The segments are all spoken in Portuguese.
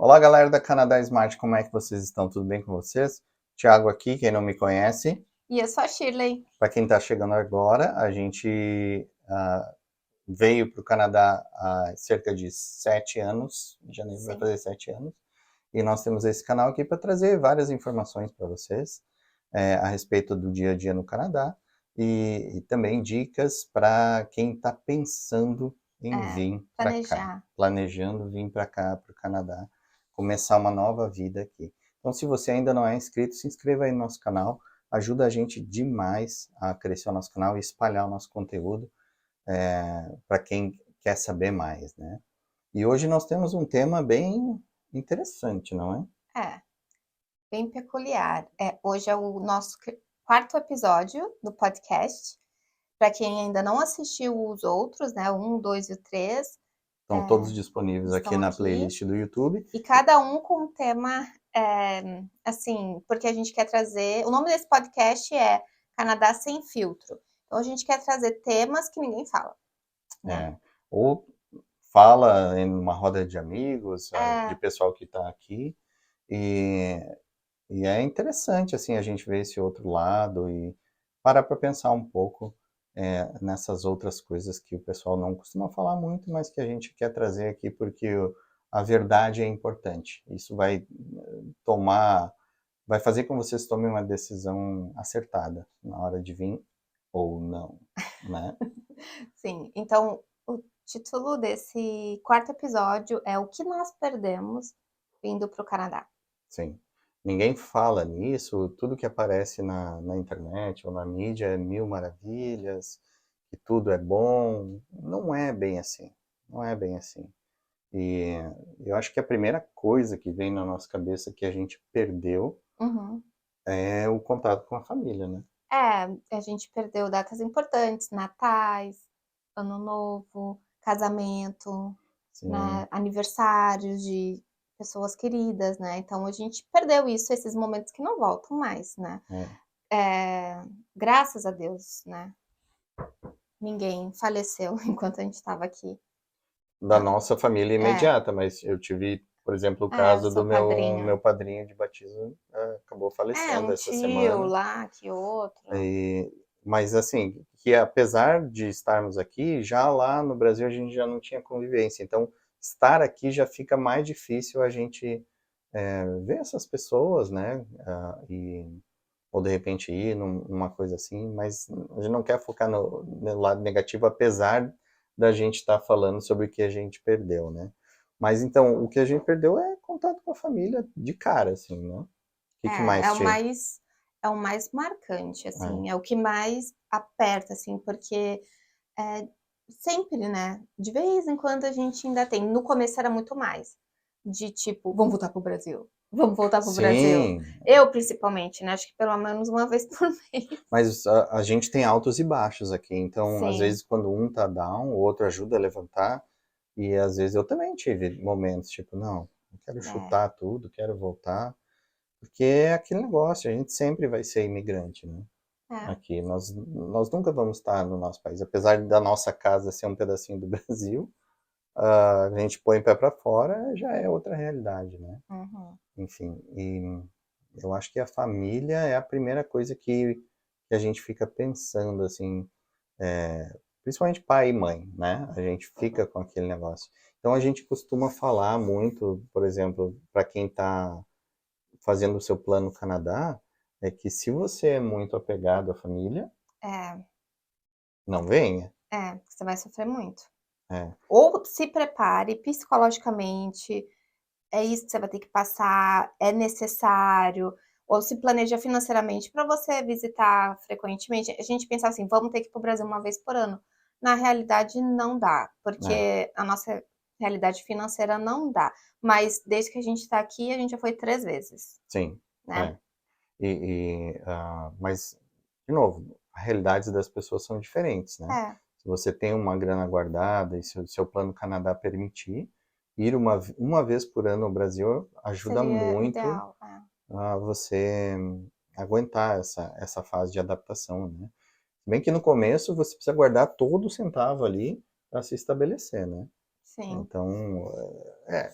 Olá, galera da Canadá Smart, como é que vocês estão? Tudo bem com vocês? Thiago aqui, quem não me conhece. E eu sou a Shirley. Para quem está chegando agora, a gente veio para o Canadá há cerca de 7 anos, em janeiro vai Sim. fazer 7 anos, e nós temos esse canal aqui para trazer várias informações para vocês a respeito do dia a dia no Canadá e também dicas para quem está pensando em vir para cá, Planejar. planejando vir para cá, para o Canadá, começar uma nova vida aqui. Então, se você ainda não é inscrito, se inscreva aí no nosso canal, ajuda a gente demais a crescer o nosso canal e espalhar o nosso conteúdo para quem quer saber mais, né? E hoje nós temos um tema bem interessante, não é? Bem peculiar. Hoje é o nosso quarto episódio do podcast. Para quem ainda não assistiu os outros, né? O 1, 2 e o 3, Estão todos disponíveis aqui estão na aqui. playlist do YouTube. E cada um com um tema, assim, porque a gente quer trazer... O nome desse podcast é Canadá Sem Filtro. Então, a gente quer trazer temas que ninguém fala, né? Ou fala em uma roda de amigos, de É, pessoal que está aqui. E, e é interessante, assim, a gente ver esse outro lado e parar para pensar um pouco nessas outras coisas que o pessoal não costuma falar muito, mas que a gente quer trazer aqui porque a verdade é importante. Isso vai fazer com que vocês tomem uma decisão acertada na hora de vir ou não, né? sim. Então, o título desse quarto episódio é O que nós perdemos vindo para o Canadá. Sim. Ninguém fala nisso, tudo que aparece na internet ou na mídia é mil maravilhas, que tudo é bom. Não é bem assim. Não é bem assim. E eu acho que a primeira coisa que vem na nossa cabeça que a gente perdeu Uhum. é o contato com a família, né? A gente perdeu datas importantes, natais, ano novo, casamento, né, Sim, aniversários de pessoas queridas, né? Então a gente perdeu isso, esses momentos que não voltam mais, né? é. É, graças a Deus, né? Ninguém faleceu enquanto a gente estava aqui. Da Não. nossa família É, imediata, mas eu tive, por exemplo, o caso do seu meu padrinho. padrinho de batismo, acabou falecendo Um essa tio semana. lá, que outro. E, mas assim, que apesar de estarmos aqui, já lá no Brasil a gente já não tinha convivência. Então, estar aqui já fica mais difícil a gente ver essas pessoas, né? Ou de repente ir numa coisa assim, mas a gente não quer focar no lado negativo, apesar da gente estar falando sobre o que a gente perdeu, né? Mas então, o que a gente perdeu é contato com a família de cara, assim, né? O que É, mais é o te... mais é o mais marcante, É, assim, é o que mais aperta, assim, porque é, sempre, né? De vez em quando a gente ainda tem. No começo era muito mais. De tipo, vamos voltar pro Brasil. Vamos voltar pro Brasil. sim, Eu, principalmente, né? Acho que pelo menos uma vez por mês. mas a gente tem altos e baixos aqui, então às Sim, vezes quando um tá down, o outro ajuda a levantar, e às vezes eu também tive momentos tipo, não, eu quero é, chutar tudo, quero voltar, porque é aquele negócio, a gente sempre vai ser imigrante, né? é, Aqui, nós nunca vamos estar no nosso país, apesar da nossa casa ser um pedacinho do Brasil, a gente põe o pé para fora, já é outra realidade, né? uhum, Enfim, e eu acho que a família é a primeira coisa que a gente fica pensando, assim, principalmente pai e mãe, né? A gente fica com aquele negócio. Então a gente costuma falar muito, por exemplo, para quem está fazendo o seu plano Canadá, é que se você é muito apegado à família, é, não venha. você vai sofrer muito. É, Ou se prepare psicologicamente, é isso que você vai ter que passar, é necessário, ou se planeja financeiramente para você visitar frequentemente. A gente pensa assim, vamos ter que ir para o Brasil uma vez por ano. Na realidade, não dá, é, porque a nossa realidade financeira não dá. Mas desde que a gente está aqui, a gente já foi 3 vezes, sim, né? é. Mas, de novo, as realidades das pessoas são diferentes, né? É, Se você tem uma grana guardada e se o seu plano Canadá permitir, ir uma vez por ano ao Brasil ajuda seria muito ideal. a você aguentar essa fase de adaptação, né? Se bem que no começo você precisa guardar todo o centavo ali para se estabelecer, né? Sim. Então, é.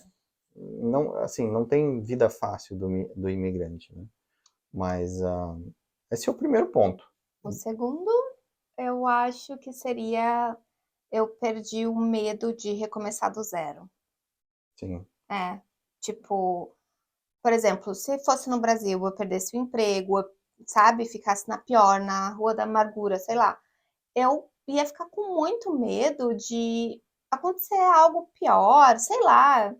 não, assim, não tem vida fácil do imigrante, né? Mas esse é o primeiro ponto. O segundo, eu acho que seria eu perdi o medo de recomeçar do zero. Sim, É, tipo, por exemplo, se fosse no Brasil, eu perdesse o emprego, sabe, ficasse na pior, na rua da amargura, sei lá, eu ia ficar com muito medo de acontecer algo pior, sei lá.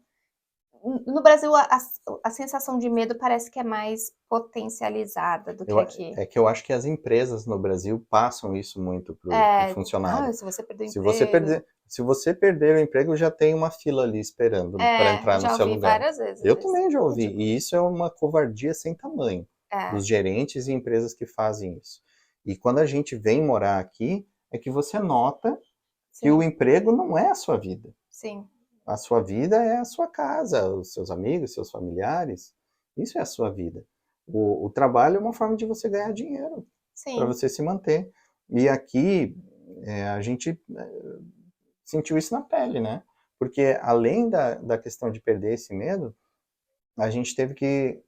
No Brasil, a sensação de medo parece que é mais potencializada do que aqui. é que eu acho que as empresas no Brasil passam isso muito pro É, funcionário. ah, se você perder o Se você emprego. perder, se você perder o emprego, já tem uma fila ali esperando para É, entrar no já seu ouvi lugar. várias vezes Eu isso. também já ouvi, Tipo, e isso é uma covardia sem tamanho é, dos gerentes e empresas que fazem isso. E quando a gente vem morar aqui, é que você nota que o sim, emprego não é a sua vida. sim, A sua vida é a sua casa, os seus amigos, seus familiares. Isso é a sua vida. O trabalho é uma forma de você ganhar dinheiro, para sim. você se manter. E aqui a gente sentiu isso na pele, né? Porque além da questão de perder esse medo, a gente teve que,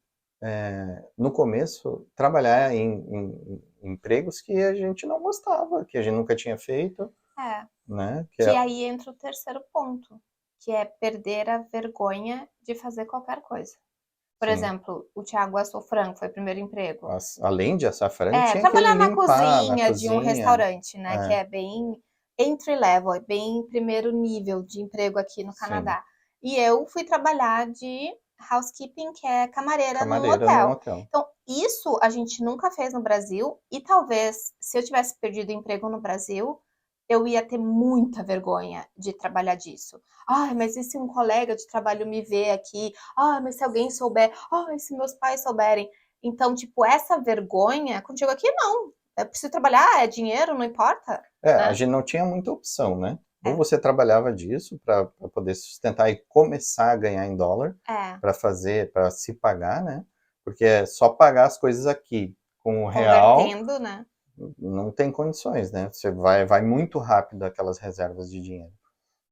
no começo, trabalhar em empregos que a gente não gostava, que a gente nunca tinha feito, É. né? Que Que é, aí entra o terceiro ponto, que é perder a vergonha de fazer qualquer coisa. Por sim, exemplo, o Thiago assou frango, foi o primeiro emprego. além de assar frango, É, tinha que trabalhar na limpar na cozinha de um cozinha. restaurante, né, que É, é bem entry level, é bem primeiro nível de emprego aqui no sim, Canadá. E eu fui trabalhar de housekeeping, que é camareira num camareira num hotel. hotel. Então, isso a gente nunca fez no Brasil e talvez se eu tivesse perdido o emprego no Brasil, eu ia ter muita vergonha de trabalhar disso. Ai, mas e se um colega de trabalho me vê aqui? Ai, mas se alguém souber? Ai, se meus pais souberem? Então, tipo, essa vergonha, contigo aqui não. Eu preciso trabalhar, é dinheiro, não importa, A né? gente não tinha muita opção, né? Ou É, você trabalhava disso para poder sustentar e começar a ganhar em dólar, é. para fazer, para se pagar, né? Porque é só pagar as coisas aqui com o real Convertendo, né? não tem condições, né? Você vai muito rápido aquelas reservas de dinheiro.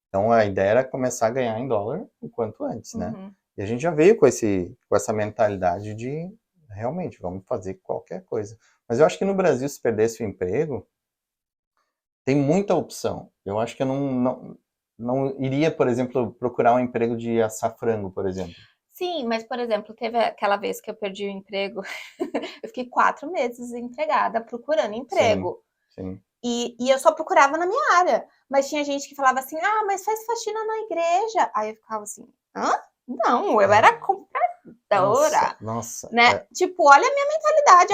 Então a ideia era começar a ganhar em dólar o quanto antes, né? Uhum. E a gente já veio com essa mentalidade de realmente vamos fazer qualquer coisa. Mas eu acho que no Brasil, se perdesse o emprego, tem muita opção. Eu acho que eu não iria, por exemplo, procurar um emprego de assar frango, por exemplo. Sim, mas, por exemplo, teve aquela vez que eu perdi o emprego, eu fiquei 4 meses desempregada procurando Sim, emprego. sim. E eu só procurava na minha área. Mas tinha gente que falava assim: ah, mas faz faxina na igreja. Aí eu ficava assim: hã? Não, eu era Nossa, compradora, nossa. né? Tipo, olha a minha mentalidade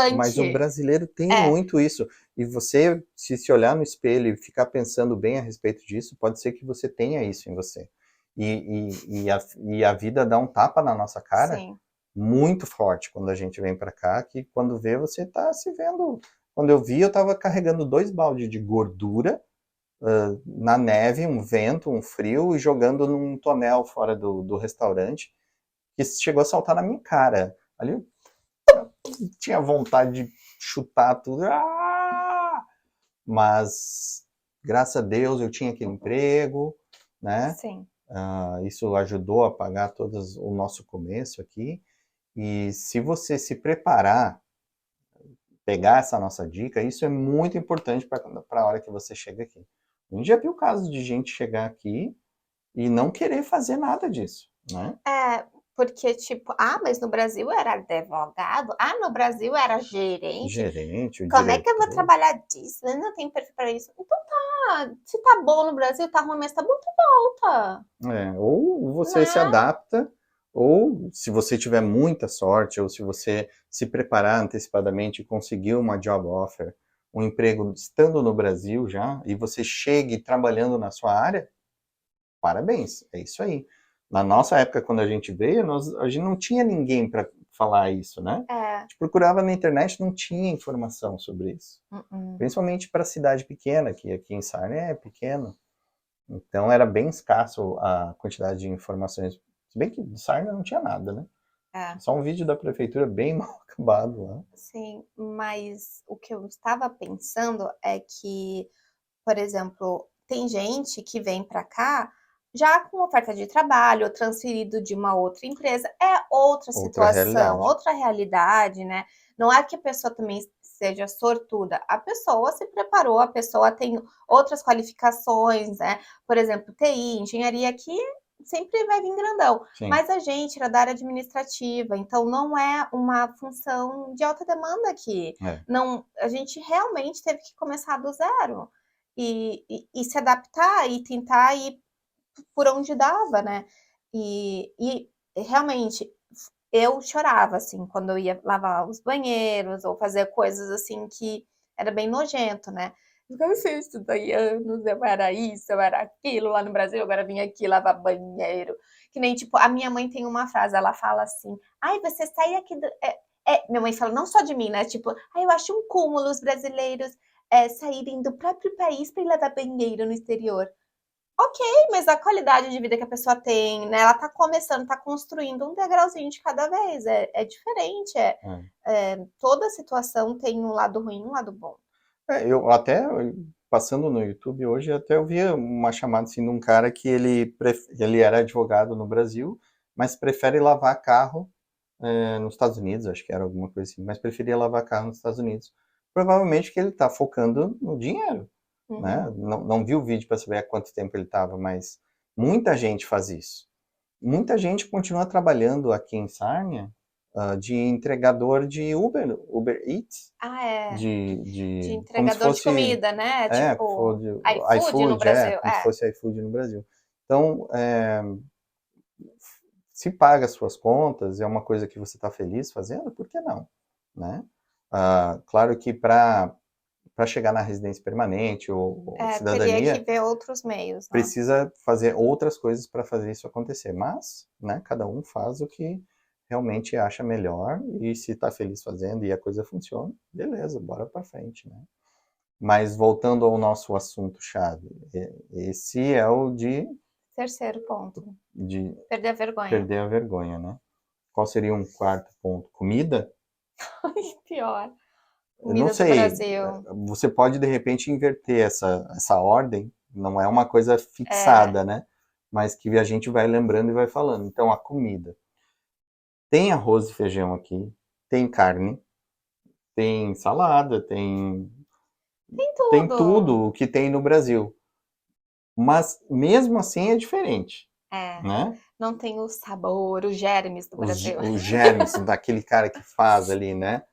Mas o arrogante. brasileiro tem É, muito isso. E você, se olhar no espelho e ficar pensando bem a respeito disso, pode ser que você tenha isso em você. E a vida dá um tapa na nossa cara sim. muito forte quando a gente vem para cá, que quando vê você tá se vendo. Quando eu vi, eu estava carregando 2 baldes de gordura na neve, um vento, um frio, e jogando num tonel fora do restaurante, que chegou a saltar na minha cara. Ali eu tinha vontade de chutar tudo. Mas, graças a Deus, eu tinha aquele emprego, né? Sim. Isso ajudou a pagar todo o nosso começo aqui. E se você se preparar, pegar essa nossa dica, isso é muito importante para a hora que você chega aqui. A gente já viu casos de gente chegar aqui e não querer fazer nada disso, né? É, porque, tipo, ah, mas no Brasil era advogado, ah, no Brasil era gerente. Gerente, o Como é que eu vou diretor. trabalhar disso? Eu não tenho perfil para isso. Então tá, se tá bom no Brasil, tá ruim, mas tá bom, tu volta, Ou você se né? adapta, ou se você tiver muita sorte, ou se você se preparar antecipadamente e conseguir uma job offer, um emprego estando no Brasil já, e você chegue trabalhando na sua área, parabéns, é isso aí. Na nossa época, quando a gente veio, a gente não tinha ninguém para falar isso, né? A É. gente procurava na internet, não tinha informação sobre isso. Uh-uh. Principalmente para cidade pequena, que aqui em Sarne é pequeno. Então era bem escasso a quantidade de informações. Se bem que do Sarna não tinha nada, né? É, Só um vídeo da prefeitura bem mal acabado lá. sim, mas o que eu estava pensando é que, por exemplo, tem gente que vem para cá. Já com oferta de trabalho, ou transferido de uma outra empresa, é outra Outra situação, realidade. outra realidade, né? Não é que a pessoa também seja sortuda, a pessoa se preparou, a pessoa tem outras qualificações, né? Por exemplo, TI, engenharia aqui sempre vai vir grandão, Sim. mas a gente era da área administrativa, então não é uma função de alta demanda aqui. É. Não, a gente realmente teve que começar do zero e se adaptar e tentar ir por onde dava, né? E realmente eu chorava, assim, quando eu ia lavar os banheiros ou fazer coisas assim que era bem nojento, né? Eu assim, estudei anos, eu era isso, eu era aquilo lá no Brasil, agora vim aqui lavar banheiro. Que nem, tipo, a minha mãe tem uma frase, ela fala assim, ai, você sai aqui do... minha mãe fala, não só de mim, né? Tipo, ai, eu acho um cúmulo os brasileiros saírem do próprio país para ir lavar banheiro no exterior. Ok, mas a qualidade de vida que a pessoa tem, né? Ela tá começando, tá construindo um degrauzinho de cada vez. É diferente. É. Toda situação tem um lado ruim e um lado bom. Eu até, passando no YouTube hoje, até eu vi uma chamada assim de um cara que ele era advogado no Brasil, mas prefere lavar carro nos Estados Unidos, acho que era alguma coisa assim, mas preferia lavar carro nos Estados Unidos. Provavelmente que ele está focando no dinheiro, né? Uhum. Não vi o vídeo para saber há quanto tempo ele estava, mas muita gente faz isso. Muita gente continua trabalhando aqui em Sarnia de entregador de Uber Eats, Ah, é. De como se entregador de fosse, comida, né? Tipo, food, iFood no iFood, Brasil. como se fosse iFood no Brasil. Então, se paga as suas contas, é uma coisa que você está feliz fazendo, por que não? Né? Claro que para chegar na residência permanente ou Teria que cidadania, ver outros meios, né? precisa fazer outras coisas para fazer isso acontecer. Mas, né, cada um faz o que realmente acha melhor e se está feliz fazendo e a coisa funciona, beleza, bora para frente, né? Mas voltando ao nosso assunto chave, esse é o Terceiro ponto. de Perder a vergonha. perder a vergonha, né? Qual seria um quarto ponto? Comida? Pior. Eu não Comida do sei. Brasil. Você pode de repente inverter essa ordem. Não é uma coisa É, fixada, né? Mas que a gente vai lembrando e vai falando. Então, a comida. Tem arroz e feijão aqui, tem carne, tem salada, tem tem tudo. tudo o que tem no Brasil. Mas mesmo assim é diferente, É. né? Não tem o sabor, os germes do Brasil. Os germes daquele cara que faz ali, né?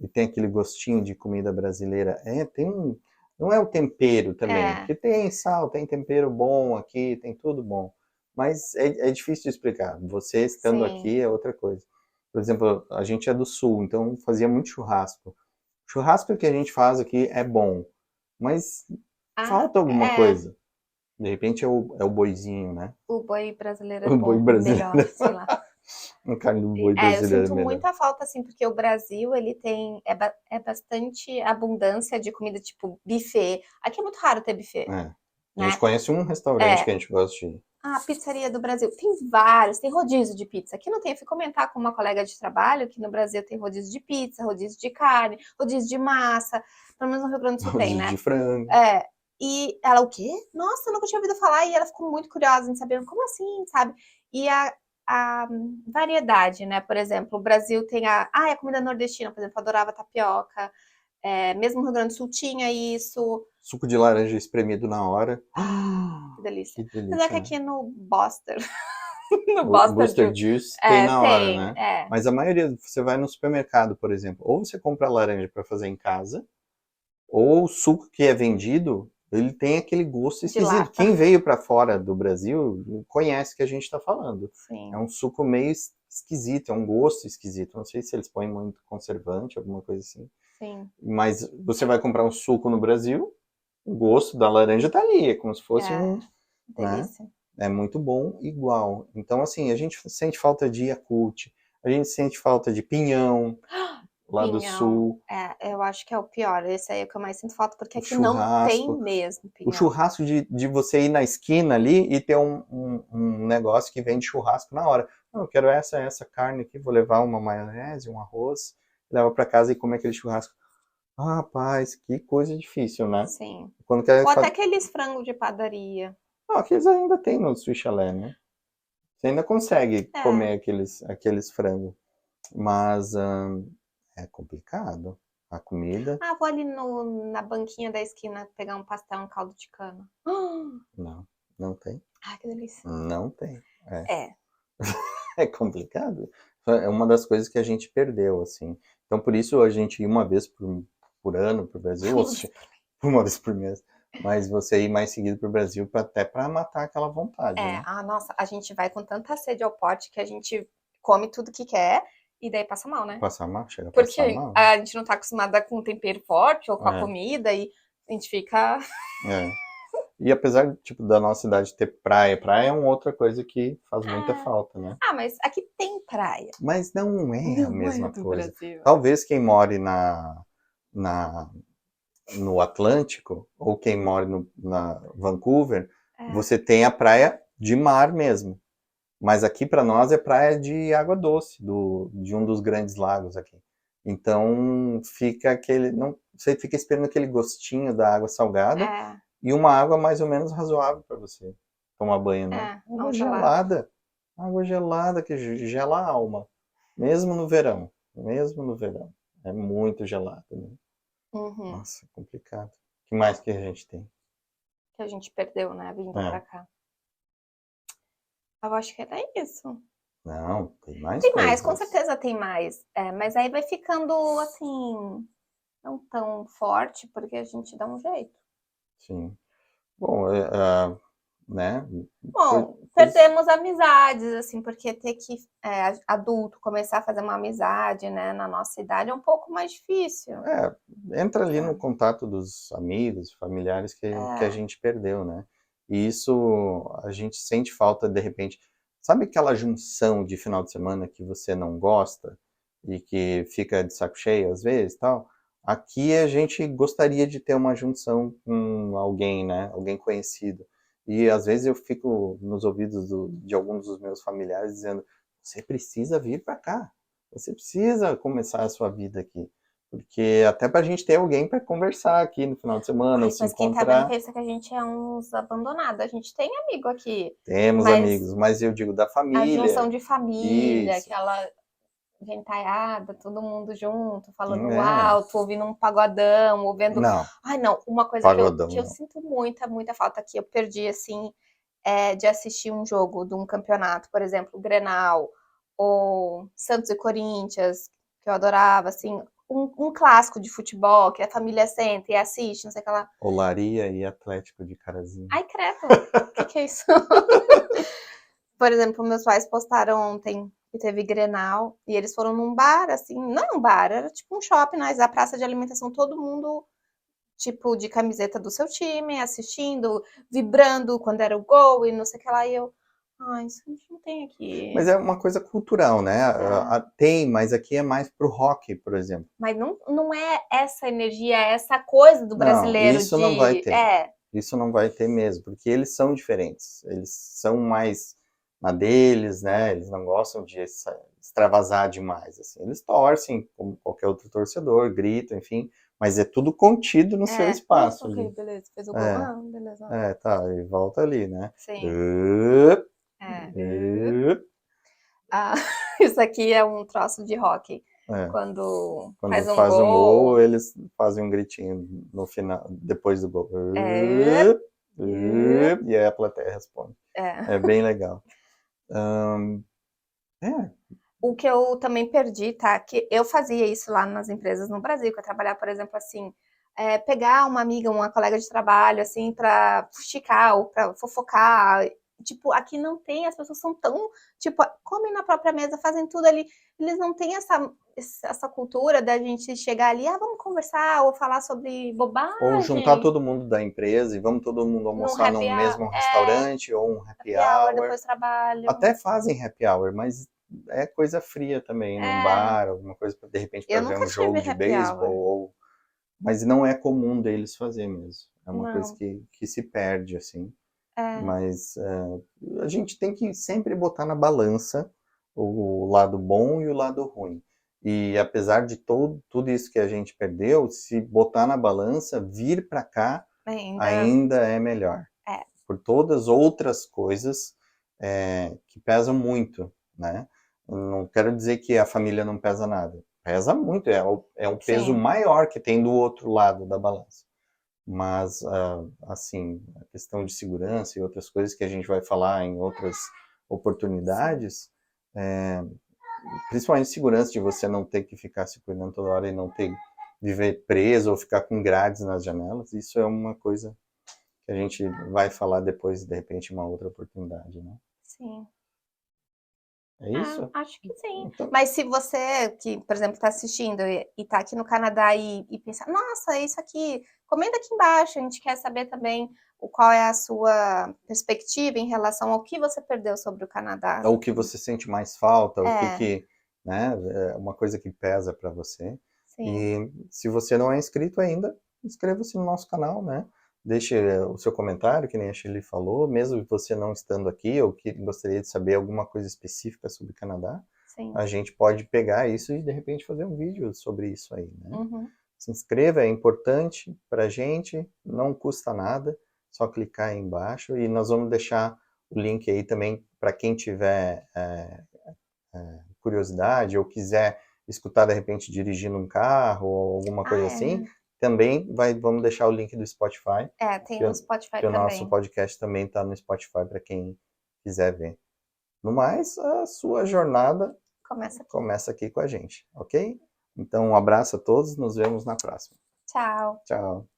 E tem aquele gostinho de comida brasileira. Tem um. Não é o tempero também, É, porque tem sal, tem tempero bom aqui, tem tudo bom. Mas é difícil de explicar. Você estando sim. aqui é outra coisa. Por exemplo, a gente é do sul, então fazia muito churrasco. O churrasco que a gente faz aqui é bom, mas Ah, falta alguma é. coisa. De repente é o boizinho, né? O boi brasileiro é O boi bom, brasileiro. melhor, sei lá. A carne do boi Eu brasileiro é sinto melhor. muita falta, assim, porque o Brasil, ele tem, bastante abundância de comida, tipo, buffet. Aqui é muito raro ter buffet, É. A gente né? conhece um restaurante que É, a gente gosta de ir. a pizzaria do Brasil. Tem vários, tem rodízio de pizza. Aqui não tem, eu fui comentar com uma colega de trabalho que no Brasil tem rodízio de pizza, rodízio de carne, rodízio de massa. Pelo menos no Rio Grande do Sul tem, De né? frango. É. E ela, o quê? Nossa, eu nunca tinha ouvido falar. E ela ficou muito curiosa em saber como assim, sabe? E a variedade, né? Por exemplo, o Brasil tem a comida nordestina, por exemplo, eu adorava tapioca. Mesmo no Rio Grande do Sul tinha isso. Suco de laranja espremido na hora. Que delícia. Que Apesar delícia, que né? aqui no Boster, no O Boster Booster Juice, Juice tem na hora, tem, né? Mas a maioria, você vai no supermercado, por exemplo, ou você compra laranja para fazer em casa, ou o suco que é vendido, ele tem aquele gosto de esquisito. lata. Quem veio para fora do Brasil conhece o que a gente está falando. É Sim, um suco meio esquisito, é um gosto esquisito. Não sei se eles põem muito conservante, alguma coisa assim. sim. Mas você vai comprar um suco no Brasil, o gosto da laranja tá ali, é como se fosse É, né? delícia. É muito bom igual. Então, assim, a gente sente falta de Yakult, a gente sente falta de pinhão lá do Pinhão, sul, eu acho que é o pior. Esse aí é o que eu mais sinto falta, porque o aqui não tem churrasco. mesmo O pinhão. churrasco de você ir na esquina ali e ter um negócio que vende churrasco na hora. Não, eu quero essa carne aqui, vou levar uma maionese, um arroz, leva para casa e comer aquele churrasco. Ah, rapaz, que coisa difícil, né? Sim. Quando quer Ou até aqueles frangos de padaria. Não, aqueles ainda tem no Swiss Chalet, né? Você ainda consegue É. comer aqueles frangos. Mas é complicado. A comida, Ah, vou ali na banquinha da esquina pegar um pastel, um caldo de cana. não, não tem. Ai, que delícia. Não tem. É. É complicado. É uma das coisas que a gente perdeu, assim. Então, por isso, a gente ir uma vez por ano para o Brasil, ou seja, uma vez por mês, mas você ir mais seguido para o Brasil até para matar aquela vontade, É, né? ah, nossa, a gente vai com tanta sede ao pote que a gente come tudo que quer e daí passa mal, né? Passar mal, chega a passar Porque mal. a gente não tá acostumada com tempero forte ou com a É, comida e a gente fica. é. E apesar, tipo, da nossa cidade ter praia, praia é uma outra coisa que faz muita Ah, falta, né? ah, mas aqui tem praia. Mas não é a Não é mesma do coisa. Brasil. Talvez quem more na, no Atlântico, ou quem mora na Vancouver, É, você tem a praia de mar mesmo. Mas aqui para nós é praia de água doce, de um dos grandes lagos aqui. Então fica aquele. Não, você fica esperando aquele gostinho da água salgada é, e uma água mais ou menos razoável para você tomar banho, né? não Água gelado. gelada. Água gelada que gela a alma. Mesmo no verão. Mesmo no verão. É muito gelado, né? Uhum. Nossa, complicado. O que mais que a gente tem? Que a gente perdeu, né, vindo pra É, cá. Eu acho que era isso. não, tem mais Tem mais, com coisas. certeza tem mais. É, mas aí vai ficando assim, não tão forte, porque a gente dá um jeito. Sim. Bom, né? Bom, Coisa, perdemos amizades, assim, porque ter que, adulto, começar a fazer uma amizade, né, na nossa idade é um pouco mais difícil. entra ali no É, contato dos amigos, familiares que a é, gente perdeu, né? E isso a gente sente falta de repente. Sabe aquela junção de final de semana que você não gosta e que fica de saco cheio às vezes, tal? Aqui a gente gostaria de ter uma junção com alguém, né? Alguém conhecido. E às vezes eu fico nos ouvidos de alguns dos meus familiares dizendo: você precisa vir para cá. Você precisa começar a sua vida aqui. Porque até pra gente ter alguém para conversar aqui no final de semana, ou ai, se mas quem tá vendo encontrar. pensa que a gente é uns abandonados. A gente tem amigo aqui, Temos mas amigos, mas eu digo da a junção família. de família, Isso. aquela gentaiada, todo mundo junto, falando É. alto, ouvindo um pagodão, ouvindo. Não, Ai, não, uma coisa pagodão que eu não. sinto muita, muita falta que eu perdi, assim, de assistir um jogo de um campeonato, por exemplo, o Grenal, ou Santos e Corinthians, que eu adorava, assim, um clássico de futebol, que a família senta e assiste, não sei o que lá. Olaria e Atlético de Carazinho. Ai, credo, o que que é isso? Por exemplo, meus pais postaram ontem que teve Grenal e eles foram num bar, assim, não um bar, era tipo um shopping, mas a praça de alimentação, todo mundo, tipo, de camiseta do seu time, assistindo, vibrando quando era o gol e não sei o que lá. E eu, ai, isso a gente não tem Mas aqui. é uma coisa cultural, né? É. Tem, mas aqui é mais pro rock, por exemplo. Mas não é essa energia, é essa coisa do Não, brasileiro isso não vai de. ter. Isso não vai ter mesmo, porque eles são diferentes. Eles são mais na deles, né? Eles não gostam de extravasar demais, assim. Eles torcem, como qualquer outro torcedor, gritam, enfim, mas é tudo contido no seu espaço Ok, ali. beleza, fez o gol. É, Ah, beleza. tá, e volta ali, né? Sim. Up, É. up, Ah, isso aqui é um troço de rock. é. Quando Quando faz um faz um gol, gol, eles fazem um gritinho no final, depois do gol. é. Up, up, e aí a plateia responde. É. É bem legal. Ahn, é, O que eu também perdi, tá? Que eu fazia isso lá nas empresas no Brasil, que eu trabalhava, por exemplo, assim, pegar uma amiga, uma colega de trabalho, assim, pra fuxicar ou pra fofocar. Tipo, aqui não tem, as pessoas são tão, tipo, comem na própria mesa, fazem tudo ali. Eles não têm essa cultura da gente chegar ali, vamos conversar ou falar sobre ou juntar bobagem todo mundo da empresa e vamos todo mundo num almoçar num mesmo restaurante ou um happy happy hour hour. depois do trabalho. Até fazem happy hour, mas é coisa fria também, num É, bar, alguma coisa de repente para eu ver nunca um jogo tive de happy beisebol, hour. mas não é comum deles fazer mesmo. É uma coisa Não. que se perde, assim. É. Mas a gente tem que sempre botar na balança o lado bom e o lado ruim. E apesar de tudo isso que a gente perdeu, se botar na balança, vir para cá Ainda ainda é melhor. é. por todas outras coisas que pesam muito, né? Não quero dizer que a família não pesa nada. Pesa muito, é o peso Sim. maior que tem do outro lado da balança. Mas, assim, a questão de segurança e outras coisas que a gente vai falar em outras oportunidades, principalmente segurança de você não ter que ficar se cuidando toda hora e não ter viver preso ou ficar com grades nas janelas, isso é uma coisa que a gente vai falar depois, de repente, uma outra oportunidade, né? Sim. É isso? Acho que sim. Então, Mas se você, que, por exemplo, está assistindo e está aqui no Canadá e pensa, nossa, isso aqui, comenta aqui embaixo, a gente quer saber também qual é a sua perspectiva em relação ao que você perdeu sobre o Canadá. o que você sente mais falta, o É, que, né, é uma coisa que pesa para você. sim, E se você não é inscrito ainda, inscreva-se no nosso canal, né? Deixe o seu comentário, que nem a Shirley falou, mesmo você não estando aqui ou que gostaria de saber alguma coisa específica sobre o Canadá, sim. a gente pode pegar isso e de repente fazer um vídeo sobre isso aí, né? Uhum. Se inscreva, é importante pra gente, não custa nada, só clicar aí embaixo e nós vamos deixar o link aí também para quem tiver curiosidade ou quiser escutar de repente dirigindo um carro ou alguma coisa assim, também vamos deixar o link do Spotify, Tem que, no Spotify que o nosso também. podcast também está no Spotify para quem quiser ver. No mais, a sua jornada Começa aqui. começa aqui com a gente, ok? Então, um abraço a todos, nos vemos na próxima. Tchau. Tchau.